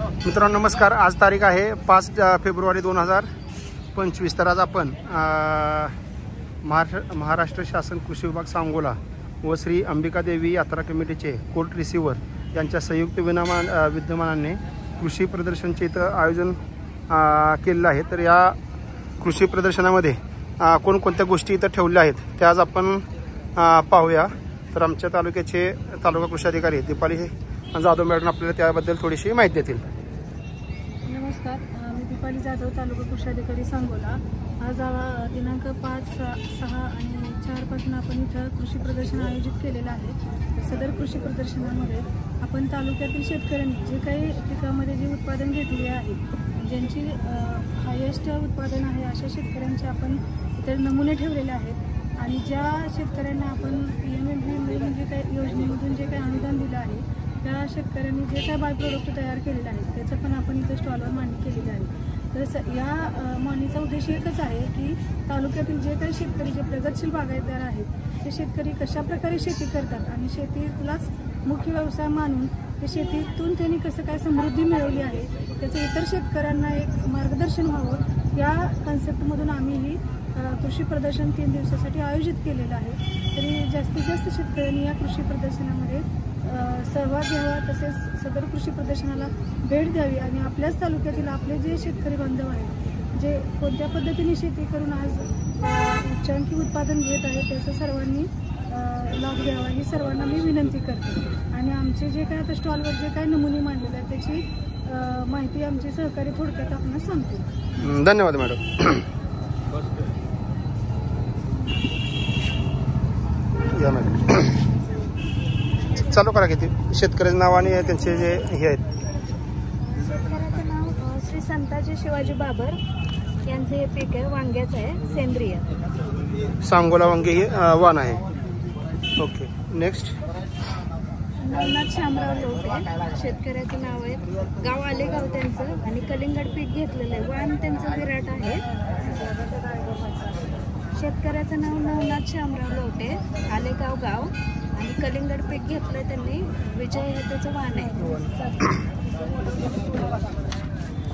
मित्रांनो नमस्कार. आज तारीख आहे 5 फेब्रुवारी 2025. तर आज आपण महाराष्ट्र शासन कृषी विभाग सांगोला व श्री अंबिका देवी यात्रा कमिटीचे कोर्ट रिसिव्हर यांच्या संयुक्त विद्यमानाने कृषी प्रदर्शनचे इथं आयोजन केलेलं आहे. तर या कृषी प्रदर्शनामध्ये कोणकोणत्या गोष्टी इथं ठेवल्या आहेत त्या आज आपण पाहूया. तर आमच्या तालुक्याचे तालुका कृषी अधिकारी दीपाली जाधव मॅडम आपल्याला त्याबद्दल थोडीशी माहिती देतील. नमस्कार, मी दीपाली जाधव, तालुका कृषी अधिकारी सांगोला. आज दिनांक 5, 6 आणि 4 पासून आपण इथं कृषी प्रदर्शन आयोजित केलेलं आहे. सदर कृषी प्रदर्शनामध्ये आपण तालुक्यातील शेतकऱ्यांनी जे काही पिकामध्ये जे उत्पादन घेतले आहे, ज्यांची हायेस्ट उत्पादन आहे अशा शेतकऱ्यांचे आपण इतर नमुने ठेवलेले आहेत. आणि ज्या शेतकऱ्यांना आपण PMFBY जे काही योजनेमधून जे काही अनुदान दिलं आहे त्या शेतकऱ्यांनी जे काही बाय प्रोडक्ट तयार केलेले आहेत त्याचं पण आपण इथं स्टॉलवर मांडणी केलेली आहे. तर या मांडणीचा उद्देश एकच आहे की तालुक्यातील जे काही शेतकरी जे प्रगतशील बागायतदार आहेत ते शेतकरी कशाप्रकारे शेती करतात आणि शेतीलाच मुख्य व्यवसाय मानून ते शेतीतून त्यांनी कसं काय समृद्धी मिळवली आहे त्याचं इतर शेतकऱ्यांना एक मार्गदर्शन व्हावं या कन्सेप्टमधून आम्ही ही कृषी प्रदर्शन 3 दिवसासाठी आयोजित केलेलं आहे. तरी जास्तीत जास्त शेतकऱ्यांनी या कृषी प्रदर्शनामध्ये सहभाग घ्यावा, तसेच सदर कृषी प्रदर्शनाला भेट द्यावी आणि आपल्याच तालुक्यातील आपले जे शेतकरी बांधव आहेत जे कोणत्या पद्धतीने शेती करून आज उच्चांकी उत्पादन घेत आहेत त्याचा सर्वांनी लाभ घ्यावा ही सर्वांना मी विनंती करते. आणि आमचे जे काय आता स्टॉलवर जे काही नमुने मांडलेले आहेत त्याची माहिती आमचे सहकारी थोडक्यात आपल्याला सांगतील. धन्यवाद मॅडम. या मॅडम चालू करा. किती शेतकऱ्याचं नाव आणि त्यांचे जे हे आहेत. शेतकऱ्याचं नाव श्री संताजी शिवाजी बाबर यांचे हे पीक आहे, वांग्याचं आहे, सेंद्रिय सांगोला वांगे ही वाण आहे. Okay, next. नवनाथ शामराव लोटे शेतकऱ्याचं नाव आहे, गाव आलेगाव त्यांचं आणि कलिंगड पीक घेतलेलं आहे, वाण त्यांचं विराट आहे. शेतकऱ्याचं नाव नवनाथ शामराव लोटे, आलेगाव गाव आणि कलिंगड पीक घेतलं त्यांनी, विजय हे त्याचं वाण आहे.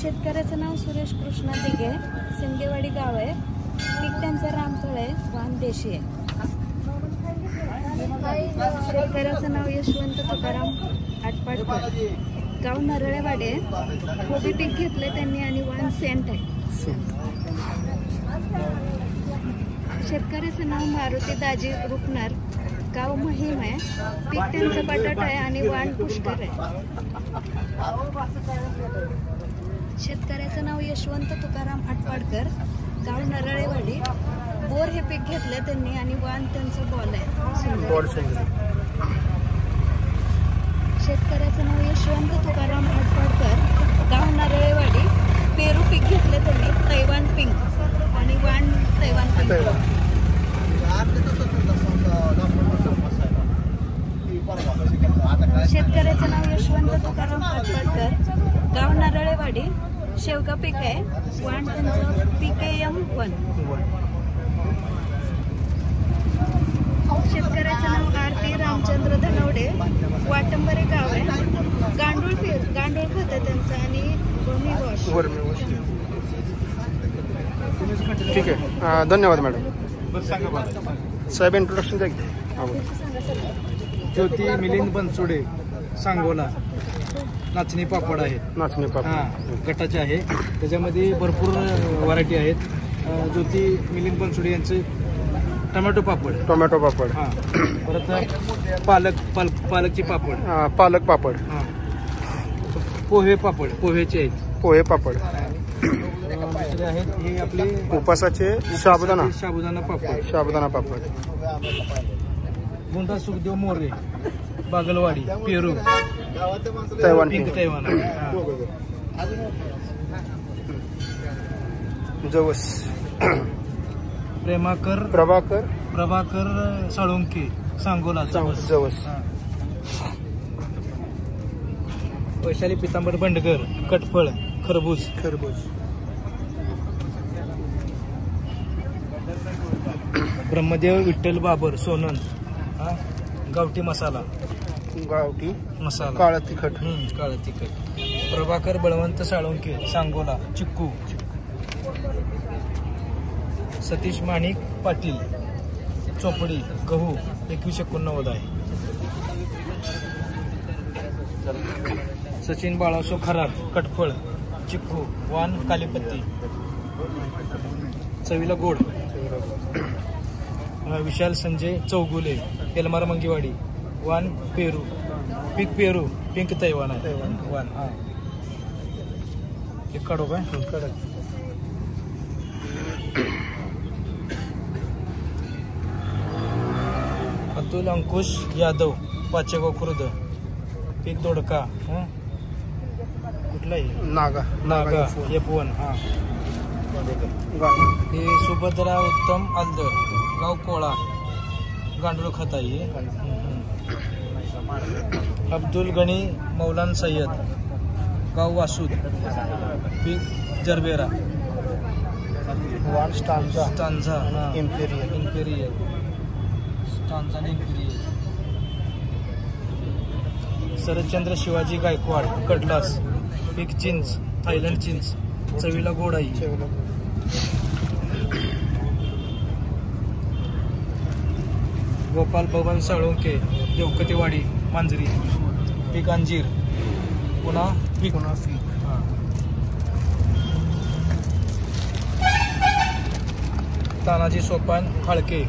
शेतकऱ्याचं नाव सुरेश कृष्णा दिघे, सिंगेवाडी गाव आहे, पीक त्यांचं रामफळ आहे, वाण देशी आहे. शेतकऱ्याचं नाव यशवंत तुकाराम आटपाडकर, गाव नरळेवाडे, कोबी पीक घेतले त्यांनी आणि वाण सेंट आहे. शेतकऱ्याचं नाव मारुती दाजी रुपनार, गाव महिम आहे, पीक त्यांचं बटाटा आहे आणि वाण पुष्कर आहे. शेतकऱ्याचं नाव यशवंत तुकाराम आटपाडकर, गाव नरळेवाडी, बोर हे पीक घेतलं त्यांनी आणि वाण त्यांचं बॉल आहे. शेतकऱ्याचं नाव यशवंत तुकाराम आटपाडकर, गाव नरळेवाडी, पेरू पीक घेतलं त्यांनी, तैवान पिंक आणि वाण तैवान पिंक. शेतकऱ्याचं नाव यशवंत तुकाराम आटपाडकर, गाव नरळेवाडी, शेवगा पीक आहे, वाण त्यांचं PKM1. शेतकऱ्याचं नाव आरती रामचंद्र धनवडे, वाटंबरे गाव आहे, गांडूळ खत आहे त्यांचं आणि वर्मी वॉश. ठीक आहे, धन्यवाद मॅडम. साहेब इंट्रोडक्शन द्या. ज्योती मिलिंद बनसोडे, सांगोला, नाचणी पापड आहेत. नाचणी पापड गटाचे आहे, त्याच्यामध्ये भरपूर व्हरायटी आहेत. ज्योती मिलिंद बनसोडे यांचे टोमॅटो पापड. हां, परत पालकची पापड, पालक पापड. हां, पोहे पापड, पोहेचे आहेत. पोहे पापड आहेत. हे आपले उपासाचे साबुदाणा पापड. गुंडा सुखदेव मोरे, बागलवाडी, पेरू, तैवान पिंक तैवान. जवस. प्रभाकर साळुंके, सांगोला, जवस. वैशाली पितांबर बंडकर, कटफळ, खरबूज. ब्रह्मदेव विठ्ठल बाबर, सोनंद, गावठी मसाला, गावठी मसाला, काळं तिखट. काळं तिखट. प्रभाकर बळवंत साळुंके, सांगोला, चिक्कू. सतीश माणिक पाटील, चोपडी, गहू, 2189 आहे. सचिन बाळासो खरात, कटफळ, चिक्कू, वान, कालीपत्ती. चवीला गोड. विशाल संजय चौगुले, एलमार मंगीवाडी, वान, पेरू, पेरू, पिंक तैवान आहे. वान. हा, एक काढू काय? काढा. अतुल अंकुश यादव, पाचेगाव खुर्द, पीक दोडका. कुठलाही नागा F1. हा, हे सुभद्रा उत्तम आलदर, गाव कोळा, गांडूळ खताई. अब्दुल गणी मौलान सय्यद, गाव वासूद, पीक gerbera. Stanza imperial. Sharadchandra Shivaji Gaikwad, Kadlas, पीक चिंच, थायलंड चिंच, चवीला गोडाई. गोपाल बबन साळुंके, देवकतेवाडी, मांजरी, पीक अंजीर, पुन्हा पीक. तानाजी सोपान फाळके,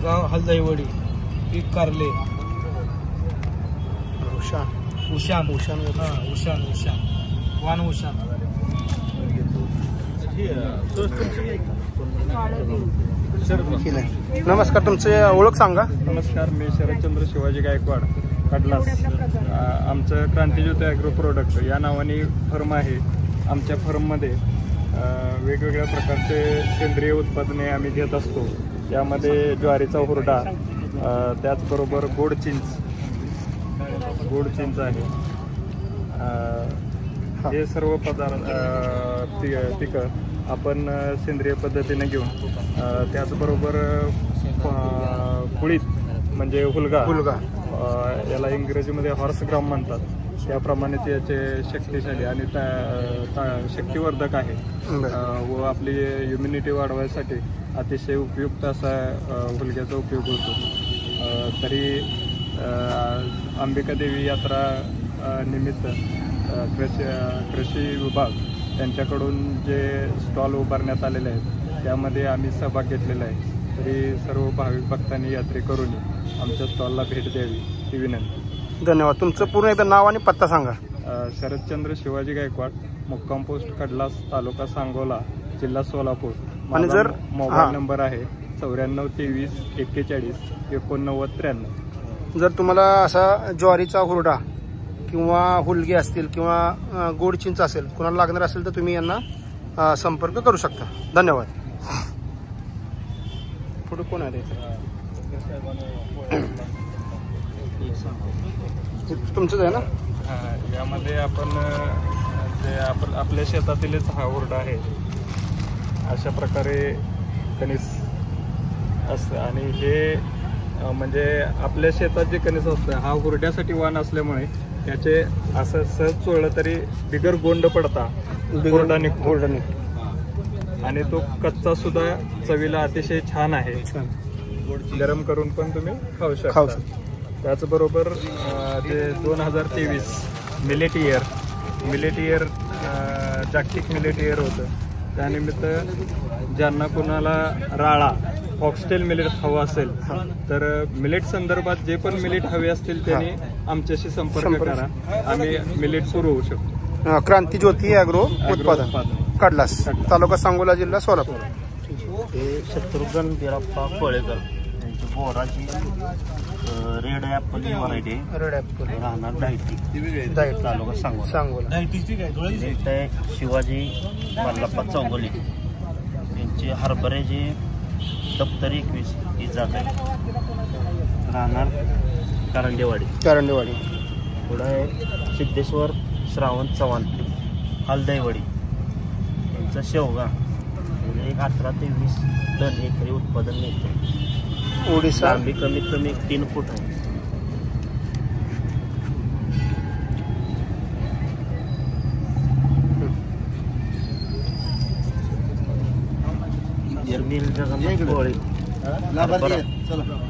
गाव हलदईवडी, पीक कारले. उशान वान उशान. नमस्कार, तुमचे ओळख सांगा. नमस्कार, मी शरदचंद्र शिवाजी गायकवाड, कडलास. आमचं क्रांतीज्योती ॲग्रो प्रोडक्ट या नावाने फर्म आहे. आमच्या फर्ममध्ये वेगवेगळ्या प्रकारचे सेंद्रिय उत्पादने आम्ही घेत असतो. यामध्ये ज्वारीचा हुरडा, त्याचबरोबर गोड चिंच आहे. हे सर्व पिकं आपण सेंद्रिय पद्धतीने घेऊन, त्याचबरोबर कुळीत म्हणजे हुलगा, याला इंग्रजीमध्ये हॉर्स ग्राम म्हणतात, त्याप्रमाणे याचे शक्तिशाली आणि शक्तिवर्धक आहे व आपली इम्युनिटी वाढवायसाठी अतिशय उपयुक्त असा हुलग्याचा उपयोग होतो. तरी अंबिका देवी यात्रा निमित्त कृषी विभाग यांच्याकडून जे स्टॉल उभारण्यात आलेले आहेत त्यामध्ये आम्ही सहभाग घेतलेला आहे. तरी सर्व भाविक भक्तांनी यात्रेकरूंनी आमच्या स्टॉलला भेट द्यावी ही विनंती. धन्यवाद. तुमचं पूर्ण एकदा नाव आणि पत्ता सांगा. शरदचंद्र शिवाजी गायकवाड, मुक्काम पोस्ट कडलास, तालुका सांगोला, जिल्हा सोलापूर. आणि जर मोबाईल नंबर आहे 94 23 41 89 93. जर तुम्हाला असा ज्वारीचा हुरडा किंवा हुलगे असतील किंवा गोड चिंच असेल, कोणाला लागणार असेल तर तुम्ही यांना संपर्क करू शकता. धन्यवाद. पुढे कोण आहे? तुमचंच आहे ना? यामध्ये आपण जे आपल्या शेतातीलच हा हुरडा आहे. अशा प्रकारे कणीस असतं आणि हे म्हणजे आपल्या शेतात जे कणीस असतं हा हुरड्यासाठी वाण असल्यामुळे त्याचे असं सहज चोळलं तरी बिगर गोंड पडता हुरडा निघतो आणि तो कच्चा सुद्धा चवीला अतिशय छान आहे. गरम करून पण तुम्ही खाऊ शकता. त्याचबरोबर ते 2023 मिलेट इयर जागतिक मिलेट इयर होतं. त्यानिमित्त ज्यांना कोणाला राळा फॉक्सटेल मिलेट हवा असेल तर मिलेट संदर्भात जे पण मिलेट हवे असतील त्यांनी आमच्याशी संपर्क करा. आम्ही मिलेट पुरवू शकतो. क्रांतीज्योती ॲग्रो उत्पादन, कडलास, तालुका सांगोला, जिल्हा सोलापूर. हे शत्रुघ्न बिराप्पा कोळेकर यांची बोराची रेड ॲपल ही व्हरायटी, राहणार डायटी, तालुका सांगोला. इथे शिवाजी मल्लप्पा चौगुले यांचे हरभऱ्याचे दप्तरी 21 ही जात आहे, राहणार कारंडेवाडी. पुढे आहे सिद्धेश्वर श्रावण चव्हाण, हलदईवाडी यांचा शेवगा. म्हणजे 18 ते 20 टन एकरी उत्पादन मिळते. ओडिसा लांबी कमीत कमी 3 फूट आहे. अनिल जगन्नाथ कोळे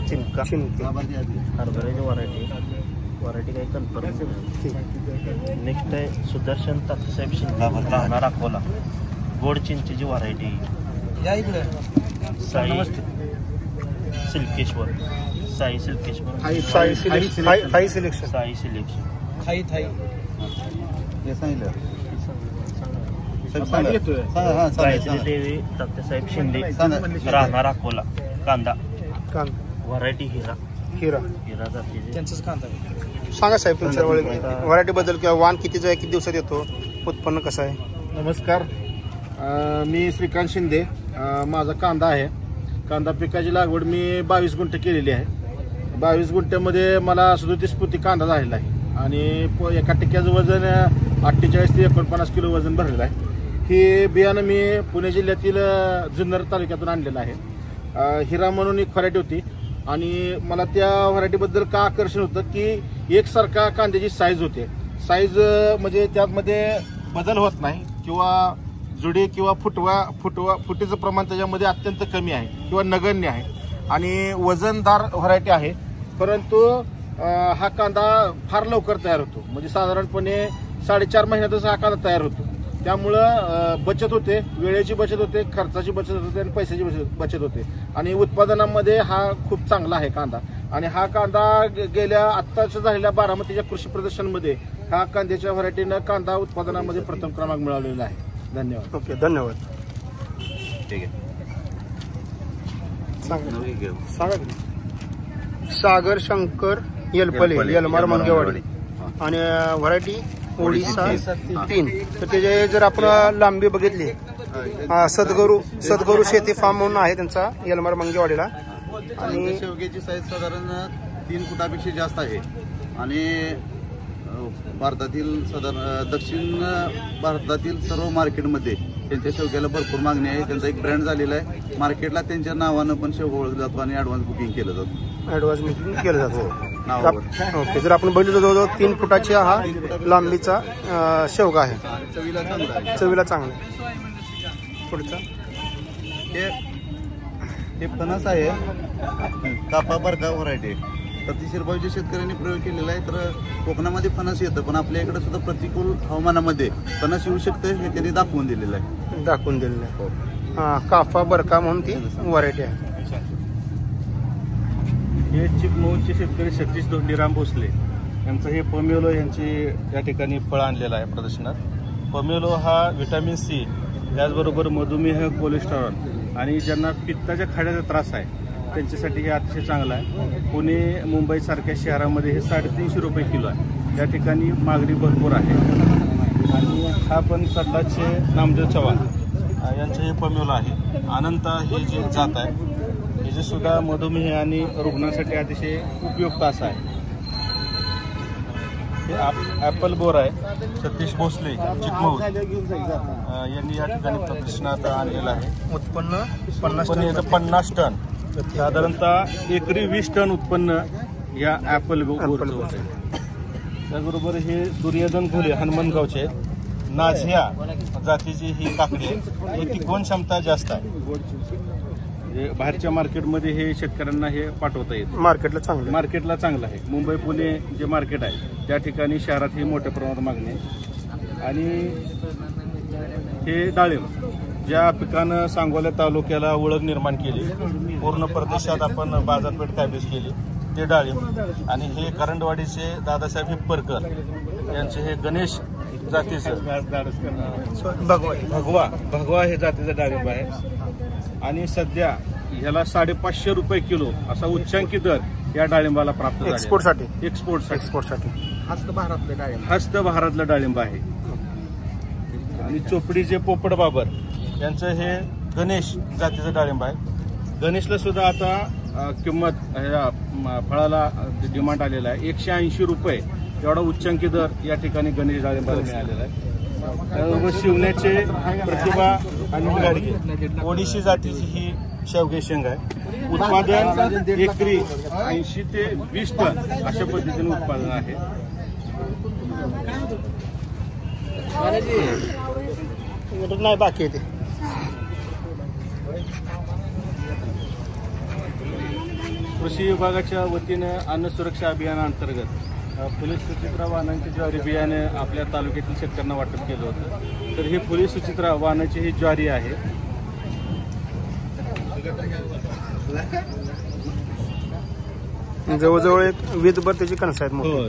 चिंका हरभऱ्याची व्हरायटी काही कन्फर्म. नेक्स्ट आहे सुदर्शन तात्यासाहेब शिंदे राहणार अकोला गोड चिंचेची व्हरायटी. साई सिल्केश्वर साई सिलेक्शन गायत्री देवी तात्यासाहेब शिंदे राहणार अकोला कांदा व्हरायटी हिरा जातीचे त्यांचंच कांदा. सांगा साहेब तुमच्या व्हरायटी बद्दल किंवा वाण कितीचं आहे, किती दिवसात येतो, उत्पन्न कसं आहे? नमस्कार, मी श्रीकांत शिंदे. माझा कांदा आहे. कांदा पिकाची लागवड मी 22 गुंठे केलेली आहे. 22 गुंठ्यामध्ये मला 37 पोती कांदा झालेला आहे आणि एका टिक्याचं वजन 48 ते 49 किलो वजन भरलेलं आहे. हे बियाणं मी पुणे जिल्ह्यातील जुन्नर तालुक्यातून आणलेलं आहे. हिरा म्हणून एक व्हरायटी होती आणि मला त्या व्हरायटीबद्दल का आकर्षण होतं की एकसारखा कांद्याची साईज होते. साईज म्हणजे त्यामध्ये बदल होत नाही किंवा जुडी किंवा फुटीचं प्रमाण त्याच्यामध्ये अत्यंत कमी आहे किंवा नगण्य आहे आणि वजनदार व्हरायटी आहे. परंतु हा कांदा फार लवकर तयार होतो, म्हणजे साधारणपणे 4.5 महिन्यातच हा कांदा तयार होतो. त्यामुळं बचत होते, वेळेची बचत होते, खर्चाची बचत होते आणि पैशाची बचत होते आणि उत्पादनामध्ये हा खूप चांगला आहे कांदा. आणि हा कांदा गेल्या आत्ताच्या झालेल्या बारामतीच्या कृषी प्रदर्शनमध्ये ह्या कांद्याच्या व्हरायटीनं कांदा उत्पादनामध्ये प्रथम क्रमांक मिळवलेला आहे. धन्यवाद. ओके, धन्यवाद. ठीक आहे. सांगा. सागर शंकर येलपले यलमार मंगेवाडी आणि व्हरायटी ओडिसा 3. तर त्याचे जर आपण लांबी बघितली, सद्गुरू शेती फार्म म्हणून आहे त्यांचा यलमार मंगेवाडीला आणि शेवग्याची साईज साधारण 3 फुटापेक्षा जास्त आहे आणि भारतातील दक्षिण भारतातील सर्व मार्केटमध्ये त्यांच्या शेवग्याला भरपूर मागणी आहे. त्यांचा एक ब्रँड झालेला आहे. मार्केटला त्यांच्या नावानं पण शेवगा ओळखला जातो आणि ॲडव्हान्स बुकिंग केलं जातं. ओके, जर आपण बघितलं जवळजवळ 3 फुटाचा हा लांबीचा शेवगा आहे. चवीला चांगला. पुढचा हे फणस आहे, कापा बरका व्हरायटी. शिरबाईच्या शेतकऱ्यांनी प्रयोग केलेला आहे. तर कोकणामध्ये फणस येतं पण आपल्या इकडे सुद्धा प्रतिकूल हवामानामध्ये फणस येऊ शकतं हे त्यांनी दाखवून दिलेलं आहे. काफा बरका म्हणून ती व्हरायटी आहे. हे चिपमऊचे शेतकरी सतीश धोंडीराम भोसले यांचं हे पोमेलो यांची या ठिकाणी फळ आणलेलं आहे प्रदर्शनात. पोमेलो हा व्हिटॅमिन सी, त्याचबरोबर मधुमेह, कोलेस्टेरॉल आणि ज्यांना पित्ताच्या खाड्याचा त्रास आहे त्यांच्यासाठी हे अतिशय चांगलं आहे. पुणे मुंबईसारख्या शहरामध्ये हे 350 रुपये किलो आहे. त्या ठिकाणी मागणी भरपूर आहे. आणि हा पण सड्डाचे नामदेव चव्हाण यांचं हे पोमेलो आहे. अनंता हे जे जात आहे हे जे सुद्धा मधुमेह आणि रुग्णांसाठी अतिशय उपयुक्त असं आहे. हे ॲपल बोर आहे. सतीश भोसले चिकमौल यांनी या ठिकाणी प्रदर्शनात आणलेलं आहे. उत्पन्न 50 टन, साधारणतः एकरी 20 टन उत्पन्न या ॲपल बोरचं होतं. त्याचबरोबर हे सूर्यधन घोले हनुमानगावचे आहेत. नाझिया जातीची ही काकडी आहे. याची गुण क्षमता जास्त आहे. बाहेरच्या मार्केटमध्ये हे शेतकऱ्यांना हे पाठवता येतं. मार्केटला चांगलं आहे. मुंबई पुणे जे मार्केट आहे त्या ठिकाणी शहरात ही मोठ्या प्रमाणात मागणी आहे. आणि हे डाळिंब ज्या पिकानं सांगोला तालुक्याला ओळख निर्माण केली, पूर्ण प्रदेशात आपण बाजारपेठ काबीज केली, ते डाळिंब. आणि हे करंडवाडीचे दादासाहेब हिप्परकर यांचे हे गणेश जातीचं भगवा हे जातीचं डाळिंब आहे. आणि सध्या ह्याला 550 रुपये किलो असा उच्चांकी दर या डाळिंबाला प्राप्त झाला. एक्सपोर्टसाठी हस्तबहारातलं डाळिंब आहे. आणि चोपडीचे पोपट बाबर यांचं हे गणेश जातीचं डाळिंब आहे. गणेशला सुद्धा आता किंमत ह्या फळाला डिमांड आलेला आहे. 180 रुपये एवढा उच्चांकी दर या ठिकाणी गणेश डाळिंबाला मिळालेला आहे. त्याबरोबर शिवण्याचे प्रतिभा आणि गाडगे ओडिशी जातीची ही शेवगे शेंग आहे. उत्पादन एकरी 80 ते 20 टन अशा पद्धतीने उत्पादन आहे. नाही बाकी येते. कृषी विभागाच्या वतीनं अन्न सुरक्षा अभियानाअंतर्गत फुले सुचित्रा वाहनांची ज्वारी बियाणे आपल्या तालुक्यातील शेतकऱ्यांना वाटप केलं होतं. तर हे फुले सुचित्रा वाहनाची ही ज्वारी आहे. जवळजवळ एक वीजभर त्याची कणस आहेत. हो,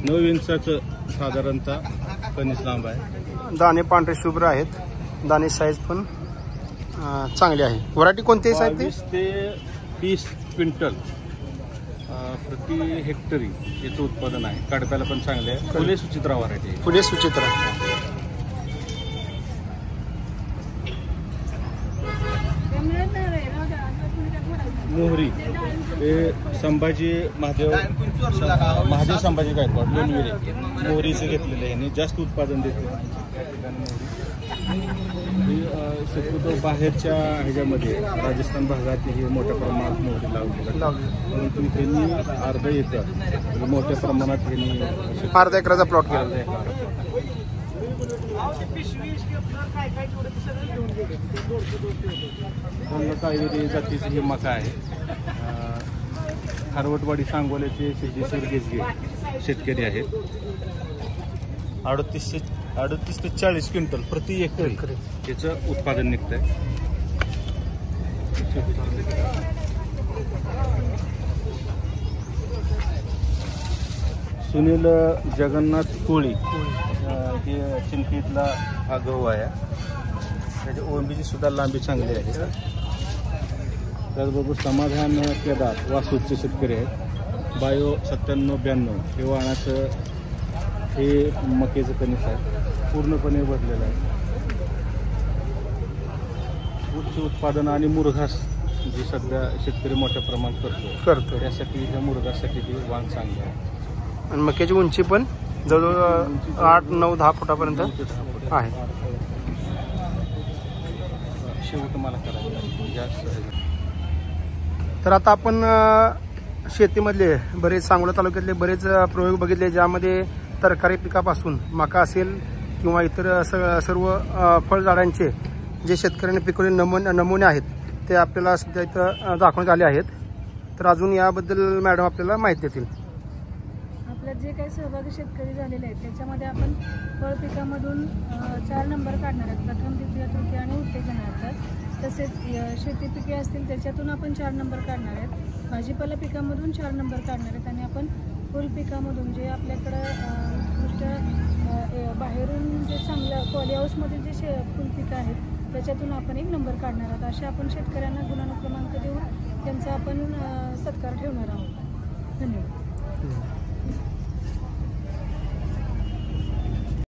9 इंचाचं साधारणतः कणीस लांब आहे. दाणे पांढरे शुभ्र आहेत. दाणे साईज पण चांगली आहे. व्हरायटी कोणती आहे साहेब? 22 ते 30 क्विंटल प्रति हेक्टरी याचं उत्पादन आहे. कडब्याला पण चांगले आहे. फुले सुचित्रा व्हरायटी. फुले सुचित्रा. मोहरी हे संभाजी महादेव संभाजी गायकवाड लोणविरे मोहरीचे घेतलेले आहे. जास्त उत्पादन देते. शक्यतो बाहेरच्या ह्याच्यामध्ये राजस्थान भागात हे मोठ्या प्रमाणात मोहरी लावली परंतु त्यांनी अर्ध येतं मोठ्या प्रमाणात त्यांनी अर्धा एकराचा प्लॉट केला. काळवेरी जातीची ही मका आहे. खारवटवाडी सांगोल्याचे सिद्धेश्वर गेजगे शेतकरी आहेत. 38 ते 40 क्विंटल प्रति हेक्टरी याचं उत्पादन निघत आहे. सुनील जगन्नाथ कोळी हे चिंचणीतला हा गहू आहे. त्याची ओंबीची सुद्धा लांबी चांगली आहे. त्याचबरोबर समाधान केदार वासूचे शेतकरी आहेत. बायो 9792 हे वाहनाचं हे मकेचं कणीस आहे. पूर्णपणे भरलेलं आहे. उच्च उत्पादन आणि मुरघास जे सध्या शेतकरी मोठ्या प्रमाणात करतो त्यासाठी ह्या मुरघासाठी ते वाण चांगलं आहे. आणि मक्याची उंची पण जवळजवळ 8, 9, 10 फुटापर्यंत आहे. शेवट मला करायचं जास्त. तर आता आपण शेतीमधले बरेच सांगोला तालुक्यातले बरेच प्रयोग बघितले ज्यामध्ये तरकारी पिकापासून मका असेल किंवा इतर सर्व फळझाडांचे जे शेतकऱ्यांनी पिकवलेले नमुने आहेत ते आपल्याला सध्या इथं दाखवण्यात आले आहेत. तर अजून याबद्दल मॅडम आपल्याला माहिती देतील. आपल्यात जे काही सहभागी शेतकरी झालेले आहेत त्याच्यामध्ये आपण फळ पिकामधून 4 नंबर काढणार आहेत. प्रथम, द्वितीय, तृतीय आणि उत्तेजनार्थ. तसेच शेती पिके असतील त्याच्यातून आपण 4 नंबर काढणार आहेत. भाजीपाला पिकामधून 4 नंबर काढणार आहेत. आणि आपण फुल पिकामधून जे आपल्याकडं उत्कृष्ट बाहेरून जे चांगलं पॉली हाऊसमधील जे फुल पिकं आहेत त्याच्यातून आपण 1 नंबर काढणार आहोत. अशा आपण शेतकऱ्यांना गुणानुक्रमांक देऊन त्यांचा आपण सत्कार ठेवणार आहोत. धन्यवाद.